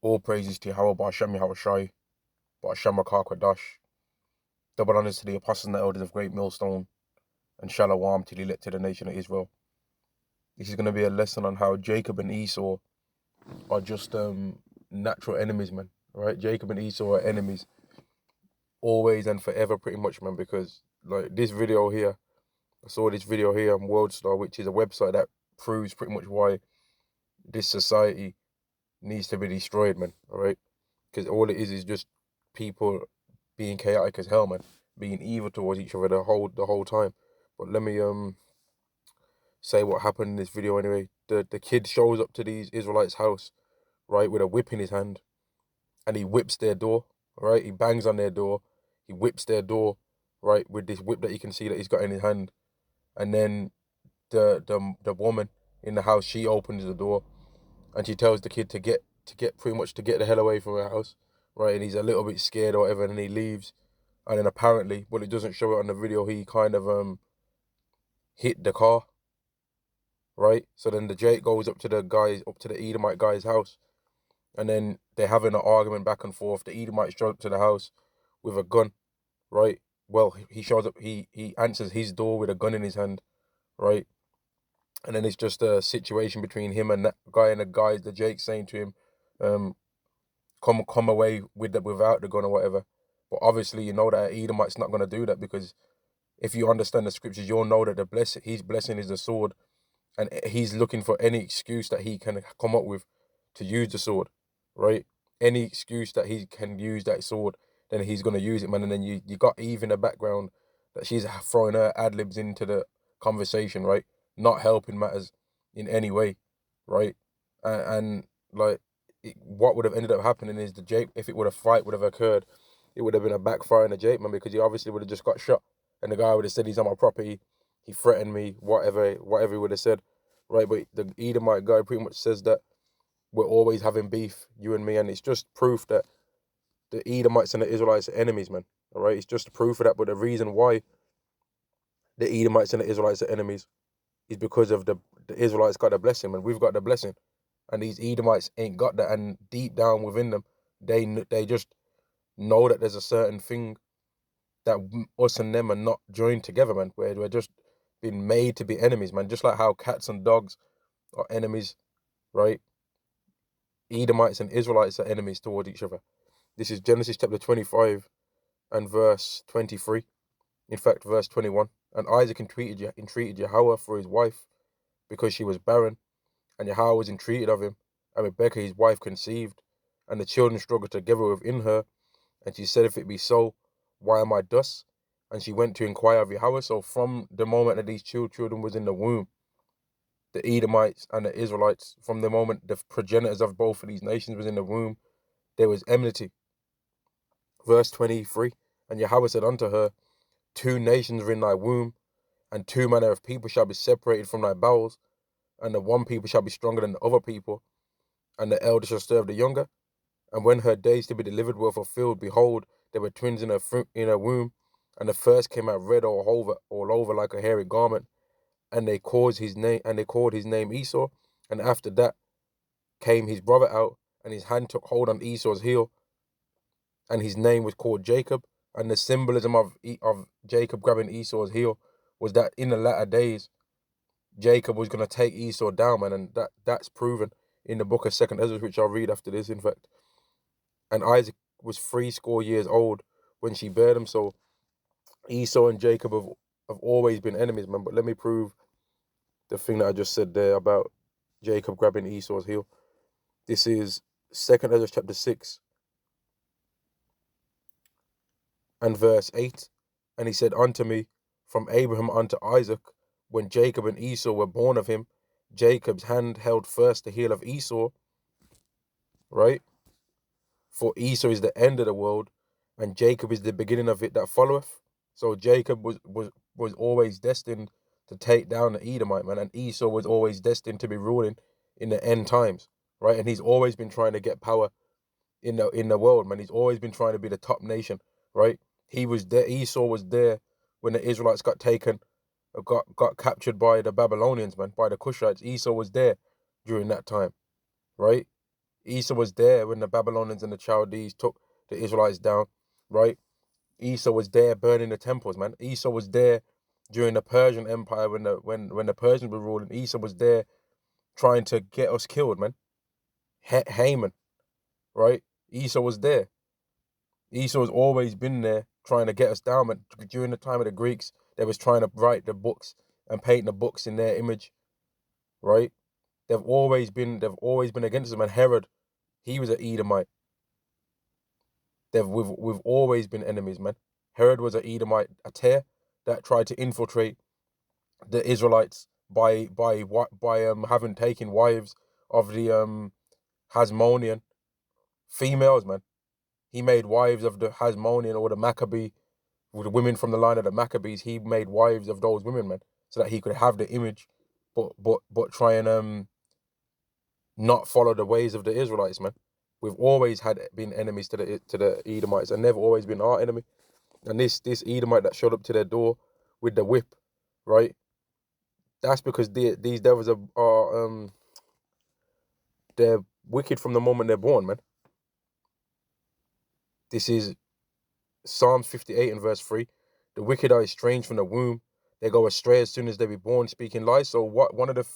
All praises to Yahweh, Ba'ashem Yahushai, Ba'ashem Rakah. Double honors to the apostles and the elders of Great Millstone, and Shalom to the elect to the nation of Israel. This is going to be a lesson on how Jacob and Esau are just natural enemies, man. Right? Jacob and Esau are enemies always and forever, pretty much, man. Because like this video here, I saw this video here on WorldStar, which is a website that proves pretty much why this society needs to be destroyed, man. All right, because all it is just people being chaotic as hell, man, being evil towards each other the whole time. But let me say what happened in this video anyway. The kid shows up to these Israelites' house, right, with a whip in his hand, and he whips their door, right? He bangs on their door, he whips their door, right, with this whip that you can see that he's got in his hand. And then the woman in the house, she opens the door and she tells the kid to get the hell away from her house, right? And he's a little bit scared or whatever, and he leaves. And then apparently, well, it doesn't show it on the video, he kind of hit the car, right? So then the Jake goes up to the Edomite guy's house, and then they're having an argument back and forth. The Edomite shows up to the house with a gun, right? Well, he shows up, he answers his door with a gun in his hand, right? And then it's just a situation between him and that guy, and the Jake saying to him, come away without the gun or whatever. But obviously, you know that Edomite's not going to do that, because if you understand the scriptures, you'll know that his blessing is the sword, and he's looking for any excuse that he can come up with to use the sword, right? Any excuse that he can use that sword, then he's going to use it, man. And then you got Eve in the background, that she's throwing her ad-libs into the conversation, right? Not helping matters in any way, right? And like, what would have ended up happening is the Jake, if a fight would have occurred, it would have been a backfire on the Jake, man, because he obviously would have just got shot, and the guy would have said he's on my property, he threatened me, whatever he would have said, right? But the Edomite guy pretty much says that we're always having beef, you and me, and it's just proof that the Edomites and the Israelites are enemies, man. All right, it's just proof of that. But the reason why the Edomites and the Israelites are enemies is because of the Israelites got the blessing, man. We've got the blessing, and these Edomites ain't got that. And deep down within them, they just know that there's a certain thing that us and them are not joined together, man. Where we're just been made to be enemies, man. Just like how cats and dogs are enemies, right? Edomites and Israelites are enemies toward each other. This is Genesis chapter 25 and verse 23. In fact, verse 21. And Isaac entreated Yahweh for his wife, because she was barren, and Yahweh was entreated of him. And Rebekah his wife conceived, and the children struggled together within her. And she said, if it be so, why am I thus? And she went to inquire of Yahweh. So from the moment that these children was in the womb, the Edomites and the Israelites, from the moment the progenitors of both of these nations was in the womb, there was enmity. Verse 23, and Yahweh said unto her, two nations are in thy womb, and two manner of people shall be separated from thy bowels, and the one people shall be stronger than the other people, and the elder shall serve the younger. And when her days to be delivered were fulfilled, behold, there were twins in her womb, and the first came out red all over like a hairy garment, and they called his name Esau. And after that came his brother out, and his hand took hold on Esau's heel, and his name was called Jacob. And the symbolism of Jacob grabbing Esau's heel was that in the latter days, Jacob was going to take Esau down, man, and that's proven in the book of 2 Ezra, which I'll read after this, in fact. And Isaac was 60 years old when she bare him. So Esau and Jacob have always been enemies, man. But let me prove the thing that I just said there about Jacob grabbing Esau's heel. This is 2 Ezra chapter 6 and verse 8. And he said unto me, from Abraham unto Isaac, when Jacob and Esau were born of him, Jacob's hand held first the heel of Esau, right? For Esau is the end of the world, and Jacob is the beginning of it that followeth. So Jacob was always destined to take down the Edomite, man, and Esau was always destined to be ruling in the end times, right? And he's always been trying to get power in the world, man. He's always been trying to be the top nation, right? He was there. Esau was there when the Israelites got captured by the Babylonians, man, by the Cushites. Esau was there during that time, right? Esau was there when the Babylonians and the Chaldees took the Israelites down, right? Esau was there burning the temples, man. Esau was there during the Persian Empire when the Persians were ruling. Esau was there trying to get us killed, man. Haman, right? Esau was there. Esau has always been there trying to get us down, man. During the time of the Greeks, they was trying to write the books and paint the books in their image, right? They've always been against us, man. Herod, he was an Edomite. We've always been enemies, man. Herod was an Edomite, a tear that tried to infiltrate the Israelites by having taken wives of the Hasmonean females, man. He made wives of the Hasmonean or the Maccabee, with the women from the line of the Maccabees. He made wives of those women, man, so that he could have the image, but try and not follow the ways of the Israelites, man. We've always been enemies to the Edomites, and they've always been our enemy. And this Edomite that showed up to their door with the whip, right? That's because these devils are they're wicked from the moment they're born, man. This is Psalms 58 and verse 3. The wicked are estranged from the womb. They go astray as soon as they be born, speaking lies. So one of the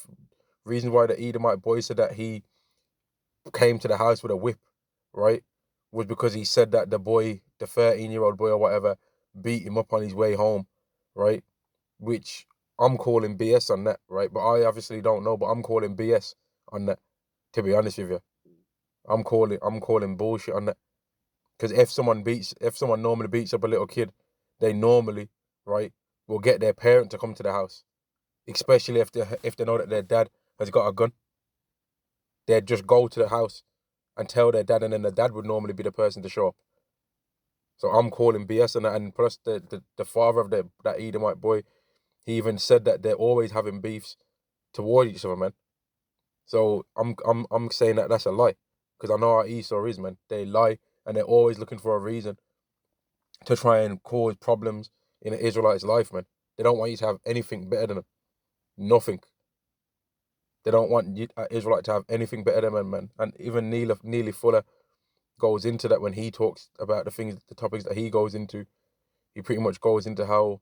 reasons why the Edomite boy said that he came to the house with a whip, right, was because he said that the boy, the 13-year-old boy or whatever, beat him up on his way home, right? Which I'm calling BS on that, right? But I obviously don't know, but I'm calling BS on that, to be honest with you. I'm calling bullshit on that. Because if someone normally beats up a little kid, they normally, right, will get their parent to come to the house. Especially if they know that their dad has got a gun. They'd just go to the house and tell their dad, and then the dad would normally be the person to show up. So I'm calling BS on that. And plus the father of that Edomite boy, he even said that they're always having beefs toward each other, man. So I'm saying that that's a lie, because I know how Esau is, man. They lie, and they're always looking for a reason to try and cause problems in an Israelite's life, man. They don't want you to have anything better than them. Nothing. They don't want an Israelite to have anything better than them, man. And even Neely Fuller goes into that when he talks about the topics that he goes into. He pretty much goes into how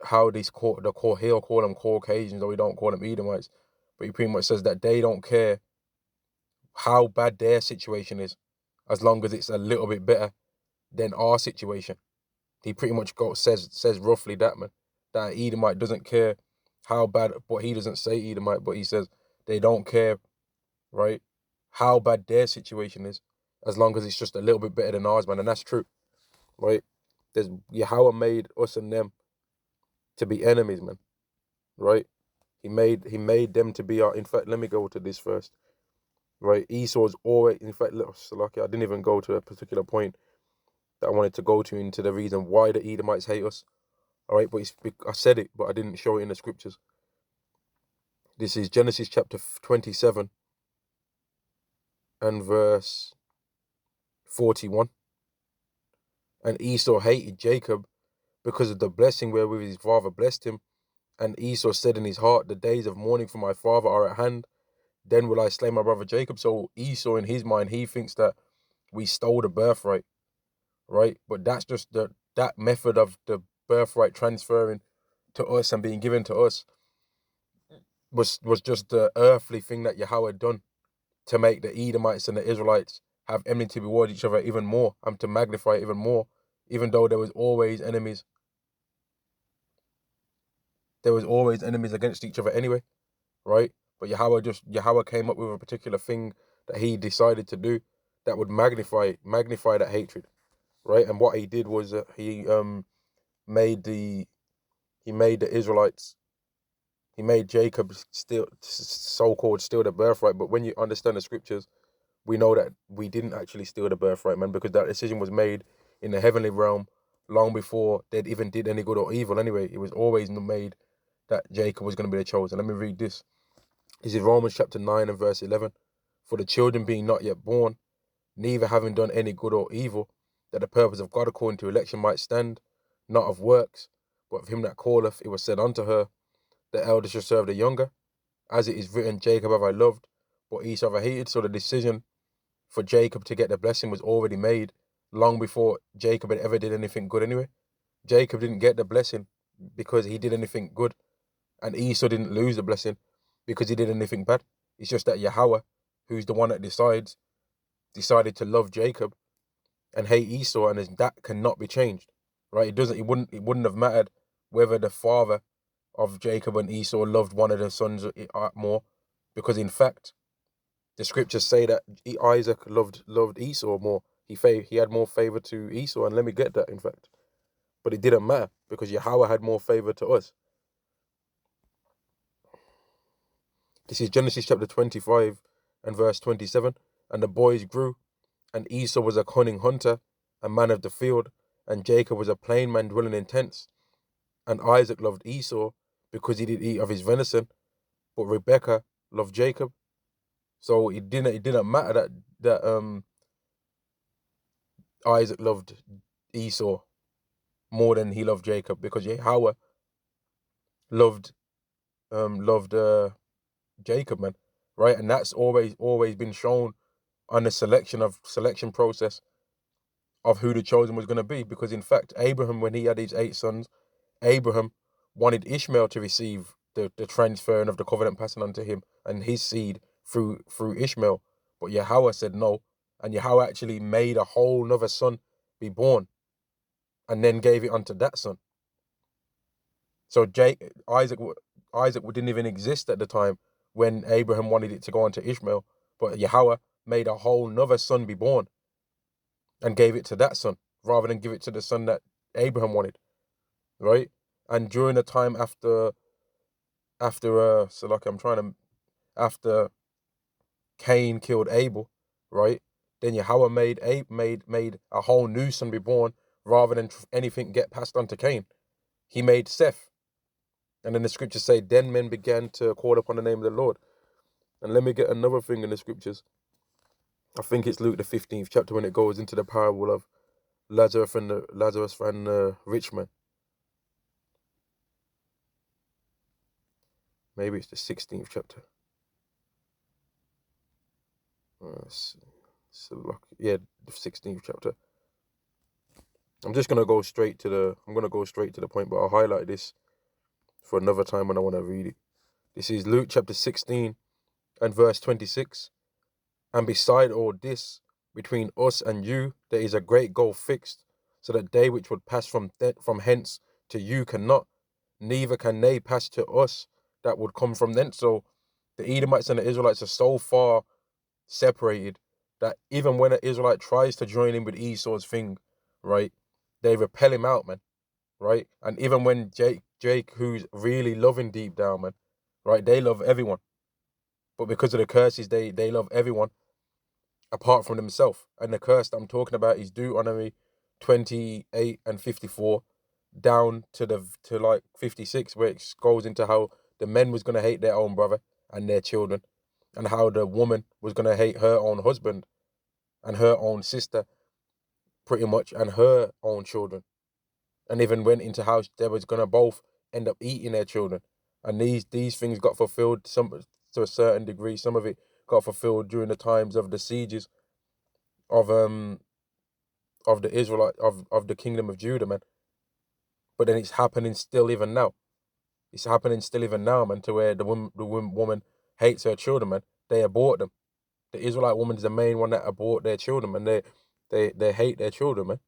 he'll call them Caucasians, or we don't call them Edomites, but he pretty much says that they don't care how bad their situation is, as long as it's a little bit better than our situation. He pretty much says roughly that, man. That Edomite doesn't care how bad, but he doesn't say Edomite, but he says they don't care, right, how bad their situation is, as long as it's just a little bit better than ours, man. And that's true, right? There's Yahweh made us and them to be enemies, man, right? He made them to be our. In fact, let me go to this first, right? Esau's always. In fact, look, Salaki, I didn't even go to a particular point that I wanted to go to into the reason why the Edomites hate us. All right, but I said it, but I didn't show it in the scriptures. This is Genesis chapter 27 and verse 41. And Esau hated Jacob because of the blessing wherewith his father blessed him. And Esau said in his heart, the days of mourning for my father are at hand. Then will I slay my brother Jacob. So Esau, in his mind, he thinks that we stole the birthright, right? But that's just that method of the birthright transferring to us and being given to us was just the earthly thing that Yahweh done to make the Edomites and the Israelites have enmity toward each other even more, and to magnify it even more, even though there was always enemies. There was always enemies against each other anyway, right? But Yahweh came up with a particular thing that he decided to do that would magnify that hatred, right? And what he did was he made the Israelites, he made Jacob still so-called steal the birthright. But when you understand the scriptures, we know that we didn't actually steal the birthright, man, because that decision was made in the heavenly realm long before they'd even did any good or evil. Anyway, it was always made that Jacob was going to be the chosen. Let me read this. This is Romans chapter 9 and verse 11. For the children being not yet born, neither having done any good or evil, that the purpose of God according to election might stand, not of works, but of him that calleth, it was said unto her, the elder shall serve the younger. As it is written, Jacob have I loved, but Esau hated. So the decision for Jacob to get the blessing was already made long before Jacob had ever did anything good anyway. Jacob didn't get the blessing because he did anything good, and Esau didn't lose the blessing because he did anything bad. It's just that Yahweh, who's the one that decided to love Jacob and hate Esau, and that cannot be changed, right? It wouldn't have mattered whether the father of Jacob and Esau loved one of their sons more, because in fact, the scriptures say that Isaac loved Esau more. He had more favor to Esau, and let me get that, in fact. But it didn't matter because Yahweh had more favor to us. This is Genesis chapter 25 and verse 27. And the boys grew, and Esau was a cunning hunter, a man of the field, and Jacob was a plain man dwelling in tents. And Isaac loved Esau because he did eat of his venison, but Rebekah loved Jacob. So it didn't matter that Isaac loved Esau more than he loved Jacob, because Yahweh loved Jacob, man, right? And that's always been shown on the selection process of who the chosen was going to be, because in fact, Abraham, when he had his 8 sons, Abraham wanted Ishmael to receive the transferring of the covenant passing on to him and his seed through Ishmael, but Yahweh said no, and Yahweh actually made a whole nother son be born, and then gave it unto that son. So Isaac didn't even exist at the time when Abraham wanted it to go on to Ishmael, but Yahweh made a whole nother son be born and gave it to that son rather than give it to the son that Abraham wanted, right? And during the time after after Cain killed Abel, right? Then Yahweh made a whole new son be born rather than anything get passed on to Cain. He made Seth. And then the scriptures say, then men began to call upon the name of the Lord. And let me get another thing in the scriptures. I think it's Luke the 15th chapter when it goes into the parable of Lazarus and the rich man. Maybe it's the 16th chapter. Yeah, the 16th chapter. I'm gonna go straight to the point, but I'll highlight this for another time when I want to read it. This is Luke chapter 16 and verse 26. And beside all this, between us and you, there is a great gulf fixed, so that they which would pass from hence to you cannot, neither can they pass to us that would come from thence. So the Edomites and the Israelites are so far separated that even when an Israelite tries to join in with Esau's thing, right, they repel him out, man, right? And even when Jake, who's really loving deep down, man, right, they love everyone. But because of the curses, they love everyone apart from themselves. And the curse that I'm talking about is Deuteronomy 28 and 54 down to like 56, where it goes into how the men was going to hate their own brother and their children, and how the woman was going to hate her own husband and her own sister, pretty much, and her own children. And even went into how they was going to both end up eating their children. And these things got fulfilled, some to a certain degree. Some of it got fulfilled during the times of the sieges of the Israelite of the kingdom of Judah, man. But then it's happening still even now. It's happening still even now, man, to where the woman hates her children, man. They abort them. The Israelite woman is the main one that abort their children, man. They hate their children, man.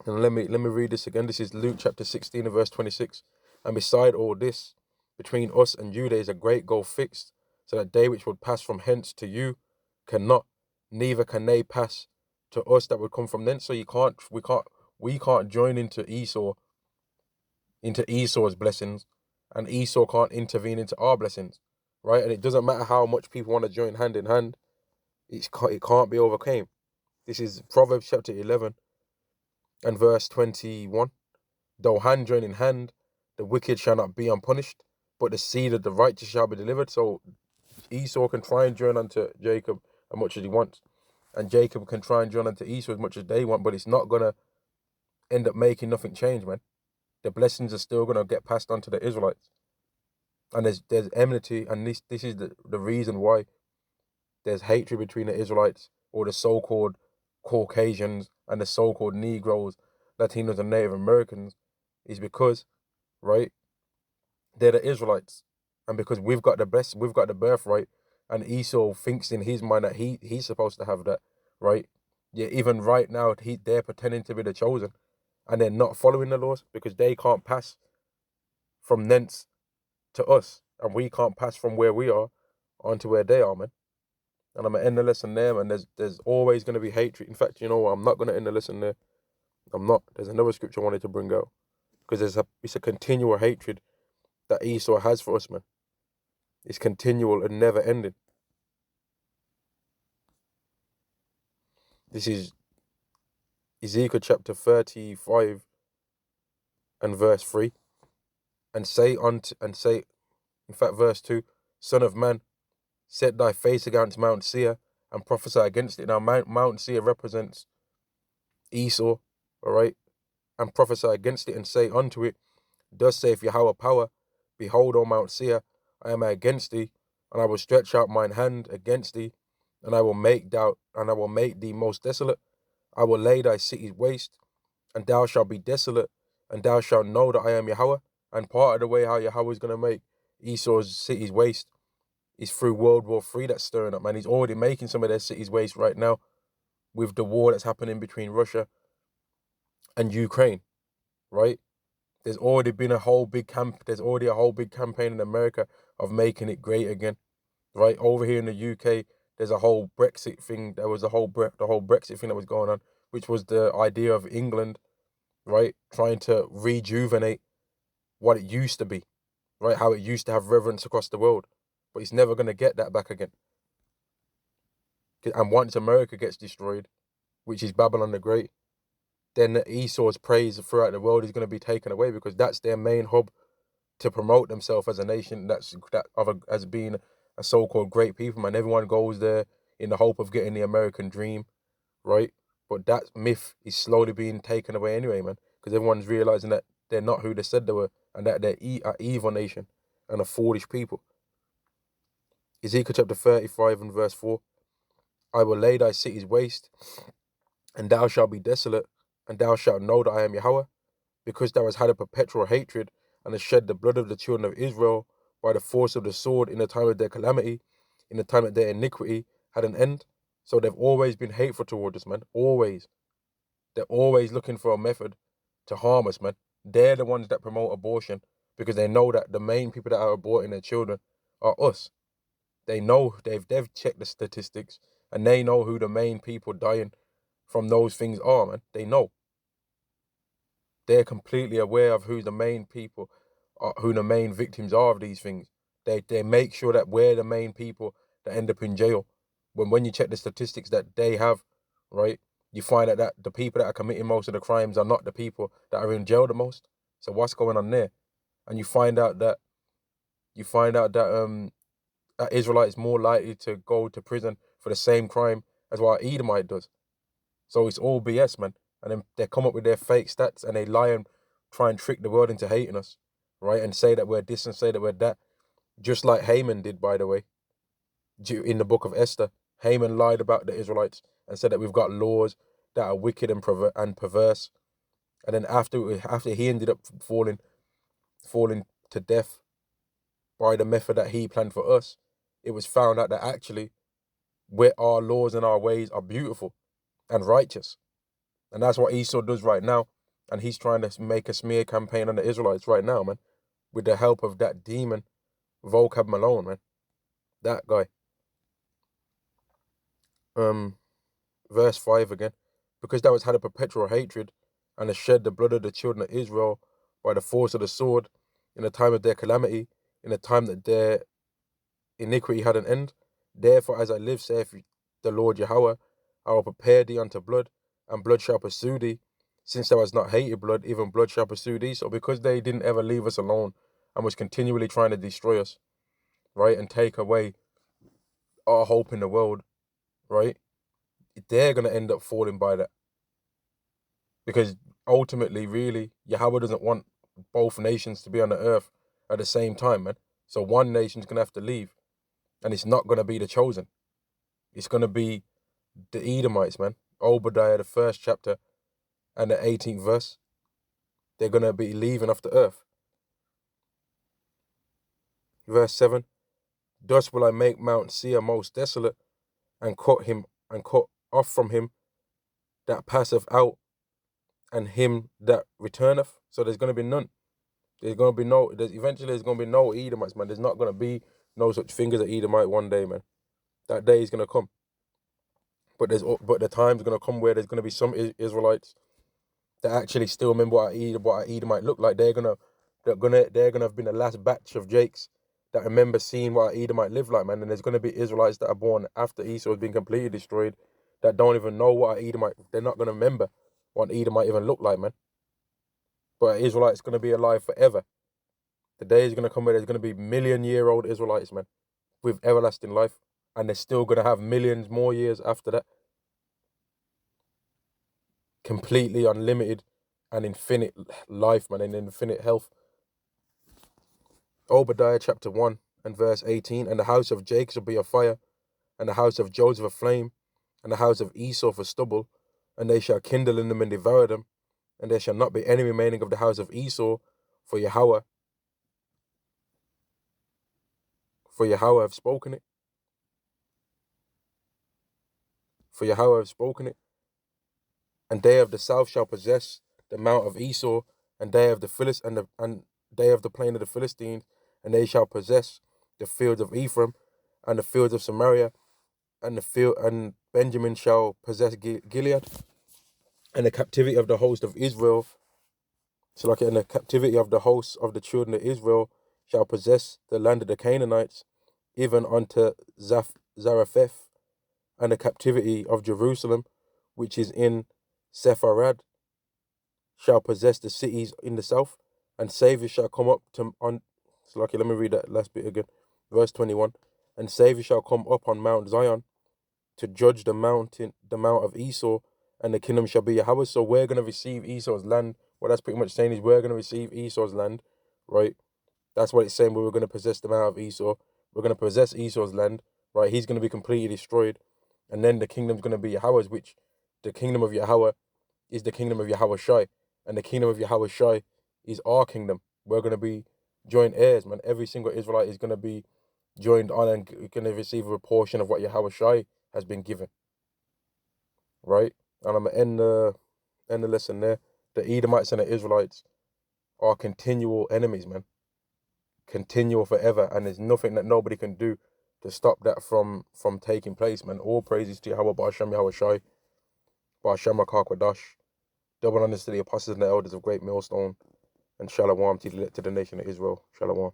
And let me read this again. This is Luke chapter 16 and verse 26. And beside all this, between us and you there is a great gulf fixed, so that they which would pass from hence to you cannot, neither can they pass to us that would come from thence. So we can't join into Esau's blessings, and Esau can't intervene into our blessings, right? And it doesn't matter how much people want to join hand in hand, it can't be overcome. This is Proverbs chapter 11 and verse 21. Though hand join in hand, the wicked shall not be unpunished, but the seed of the righteous shall be delivered. So Esau can try and join unto Jacob as much as he wants, and Jacob can try and join unto Esau as much as they want, but it's not going to end up making nothing change, man. The blessings are still going to get passed on to the Israelites. And there's enmity, and this is the reason why there's hatred between the Israelites, or the so-called Caucasians, and the so-called Negroes, Latinos, and Native Americans, is because, right, they're the Israelites, and because we've got the birthright, and Esau thinks in his mind that he's supposed to have that, right? Yeah, even right now they're pretending to be the chosen, and they're not following the laws because they can't pass from thence to us, and we can't pass from where we are onto where they are, man. And I'm gonna end the lesson there, man. There's always gonna be hatred. In fact, you know what? I'm not gonna end the lesson there. I'm not. There's another scripture I wanted to bring out because it's a continual hatred that Esau has for us, man. It's continual and never ending. This is Ezekiel chapter 35 and verse 3. And say, in fact, verse 2, Son of man, set thy face against Mount Seir and prophesy against it. Now, Mount Seir represents Esau, all right? And prophesy against it and say unto it, Thus saith Yahweh power, Behold, O Mount Seir, I am against thee, and I will stretch out mine hand against thee, and I will make thee most desolate. I will lay thy cities waste, and thou shalt be desolate, and thou shalt know that I am Yahweh. And part of the way how Yahweh is going to make Esau's cities waste is through World War III that's stirring up, man. He's already making some of their cities waste right now with the war that's happening between Russia and Ukraine, right? There's already a whole big campaign in America of making it great again, right? Over here in the UK, there's a whole Brexit thing. There was the whole Brexit thing that was going on, which was the idea of England, right, trying to rejuvenate what it used to be, right? How it used to have reverence across the world, but it's never going to get that back again. And once America gets destroyed, which is Babylon the Great, then Esau's praise throughout the world is going to be taken away because that's their main hub to promote themselves as a nation as being a so-called great people, man. Everyone goes there in the hope of getting the American dream, right? But that myth is slowly being taken away anyway, man, because everyone's realizing that they're not who they said they were, and that they're an evil nation and a foolish people. Ezekiel chapter 35 and verse 4. I will lay thy cities waste, and thou shalt be desolate, and thou shalt know that I am Yahweh, because thou hast had a perpetual hatred, and hast shed the blood of the children of Israel by the force of the sword in the time of their calamity, in the time that their iniquity had an end. So they've always been hateful towards us, man. Always. They're always looking for a method to harm us, man. They're the ones that promote abortion because they know that the main people that are aborting their children are us. They know they've checked the statistics, and they know who the main people dying from those things are, man. They know. They're completely aware of who the main people are, who the main victims are of these things. They make sure that we're the main people that end up in jail. When you check the statistics that they have, right, you find out that the people that are committing most of the crimes are not the people that are in jail the most. So what's going on there? And you find out that that Israelite is more likely to go to prison for the same crime as what Edomite does. So it's all BS, man. And then they come up with their fake stats and they lie and try and trick the world into hating us, right? And say that we're this and say that we're that. Just like Haman did, by the way, in the book of Esther. Haman lied about the Israelites and said that we've got laws that are wicked and perverse. And then after he ended up falling to death by the method that he planned for us, it was found out that actually our laws and our ways are beautiful and righteous. And that's what Esau does right now. And he's trying to make a smear campaign on the Israelites right now, man, with the help of that demon, Vocab Malone, man. That guy. Verse 5 again. Because thou hast had a perpetual hatred, and hast shed the blood of the children of Israel by the force of the sword, in the time of their calamity, in the time that their iniquity had an end. Therefore, as I live, saith the Lord Yahweh, I will prepare thee unto blood, and blood shall pursue thee. Since thou hast not hated blood, even blood shall pursue thee. So because they didn't ever leave us alone and was continually trying to destroy us, right, and take away our hope in the world, right, they're going to end up falling by that. Because ultimately, really, Yahweh doesn't want both nations to be on the earth at the same time, man. So one nation's going to have to leave. And it's not going to be the chosen. It's going to be the Edomites, man. Obadiah, the 1st chapter and the 18th verse. They're going to be leaving off the earth. Verse 7. Thus will I make Mount Seir most desolate, and cut off from him that passeth out, and him that returneth. So there's going to be none. Eventually there's going to be no Edomites, man. There's not going to be no such thing as an Edomite one day, man. That day is going to come. But the time's going to come where there's going to be some Israelites that actually still remember what an Edomite looked like. They're gonna have been the last batch of Jakes that remember seeing what an Edomite lived like, man. And there's gonna be Israelites that are born after Esau has been completely destroyed that don't even know what an Edomite. They're not gonna remember what an Edomite even looked like, man. But an Israelite's gonna be alive forever. The day is gonna come where there's gonna be million-year-old Israelites, man, with everlasting life, and they're still gonna have millions more years after that. Completely unlimited and infinite life, man, and infinite health. Obadiah chapter 1 and verse 18. And the house of Jacob shall be a fire, and the house of Joseph a flame, and the house of Esau for stubble, and they shall kindle in them and devour them, and there shall not be any remaining of the house of Esau, for Yahweh have spoken it. For Yahweh have spoken it. And they of the south shall possess the mount of Esau, and they of the and they of the plain of the Philistines, and they shall possess the fields of Ephraim, and the fields of Samaria, and Benjamin shall possess Gilead, and the captivity of the host of Israel. So like in the captivity of the hosts of the children of Israel shall possess the land of the Canaanites, even unto Zarephath, and the captivity of Jerusalem, which is in Sepharad, shall possess the cities in the south, and Savior shall come up to on. So like, let me read that last bit again, verse 21. And Savior shall come up on Mount Zion to judge the mount of Esau, and the kingdom shall be Yahweh. So we're going to receive Esau's land. What that's pretty much saying is we're going to receive Esau's land, right? That's what it's saying. We're going to possess the mount of Esau. We're going to possess Esau's land, right? He's going to be completely destroyed, and then the kingdom's going to be Yahweh's, which the kingdom of Yahweh is the kingdom of Yahweh Shai, and the kingdom of Yahweh Shai is our kingdom. We're going to be joint heirs, man. Every single Israelite is going to be joined on and going to receive a portion of what Yahweh Shai has been given, right? And I'm going to end the lesson there. The Edomites and the Israelites are continual enemies, man. Continual forever, and there's nothing that nobody can do to stop that from taking place, man. All praises to Yahweh Ba'ashem Yahweh Shai, Ba'ashem HaKakwadash. Double honors to the apostles and the elders of Great Millstone, and Shalom to the nation of Israel. Shalom.